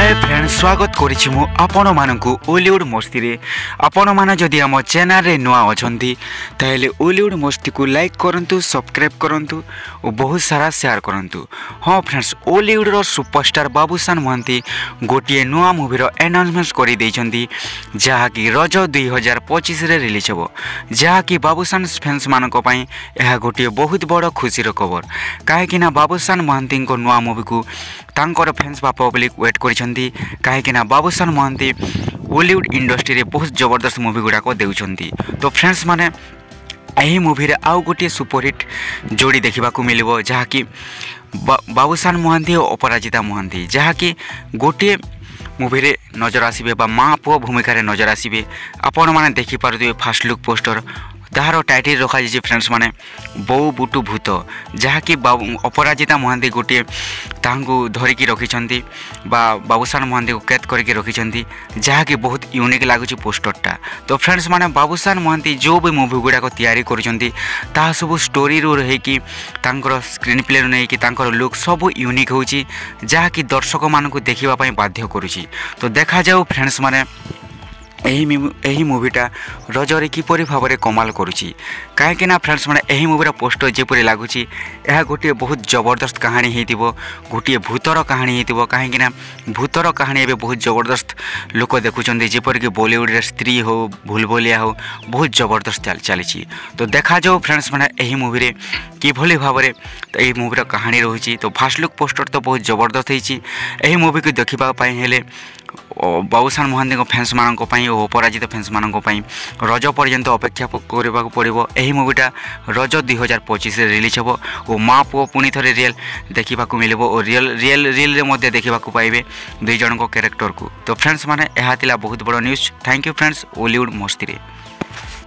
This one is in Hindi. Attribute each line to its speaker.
Speaker 1: हाय फ्रेंड स्वागत करिछि मु आपण मानकु ओलीवुड मस्ती रे। आपण माने जदि हम चैनल रे नुआ अछंती ताहेले ओलीवुड मस्ती को लाइक करंतु, सब्सक्राइब करंतु और बहुत सारा शेयर करंतु। हां फ्रेंड्स, ओलीवुड रो सुपरस्टार बाबूसान महंती गोटिए नुआ मूवी रो अनाउंसमेंट करि दैछंती जहा कि रज 2025 रे रिलीज हो। जहा कि बाबूसान फैंस मानक पई एहा गोटिए बहुत बड़ खुशी रो खबर, काहे कि ना बाबूसान महंती को नुआ मूवी को तांकर फैंस बा पब्लिक वेट करिसेंती, काहे कि ना बाबूसान महंती बॉलीवुड इंडस्ट्री रे बहुत जबरदस्त मूवी गुड़ाक देउछंती। तो फ्रेंड्स माने एही मूवी रे आउ गोटे सुपरहिट जोड़ी देखा मिलिबो जहा कि बाबूसान महंती और अपराजिता महंती, जहा कि गोटे मूवी रे नजर आसीबे बा माँ पुओ भूमिका रे नजर आसीबे। आपण माने देखि पारुथिबे फास्ट लुक पोस्टर, तार टाइटल रखा जाइए फ्रेंड्स माने बो बुटू भूत, जहा कि अपराजिता महंती गोटे तांको धरिकी रखिछंती बा बाबूसान महंती को कैद करके रखिछंती, जहा कि बहुत यूनिक लागुची पोस्टरटा। तो फ्रेंड्स माने बाबूसान महंती जो भी मूवी गुड़ा को तैयारी करुछंती ता सब स्टोरी रो रही कि तांकर स्क्रीन प्ले नहीं कि तांकर लुक सब यूनिक होची, जहा कि दर्शक मानकु देखिबा पई बाध्य करूची। तो देखा जाऊ फ्रेंड्स माने एही मूवीटा रजरे किपरि भाव कमाल करुची, कहीं ना फ्रेंड्स मैंने यही मूवीर पोस्टर जेपरी लगुच यह गोटे बहुत जबरदस्त कहानी हो, गोटे भूतर कहानी हो, कहीं भूतर कहानी एवं बहुत जबरदस्त लोक देखुं जेपरिक बॉलीवुड रे स्त्री हो भूलभुलिया हो बहुत जबरदस्त चली। तो देखा जाओ फ्रेंड्स मैंने यही मूवी किभली भाव यही मूवीर कहानी रही। तो फास्ट लुक पोस्टर तो बहुत जबरदस्त होती मूवी को देखापी हेले बाबूसान महंती फैंस मानक और अपराजित फैंस मानक रज पर्यंत अपेक्षा करने पड़ो। यही मूवीटा रज 2025 रिलीज हो और माँ पुओ पुणी थे रियल देखा मिले और रियल देखा पाइबे दुई जन कैरेक्टर को। तो फ्रेंड्स माने यह बहुत बड़ news. Thank you friends Ollywood मस्ती रे।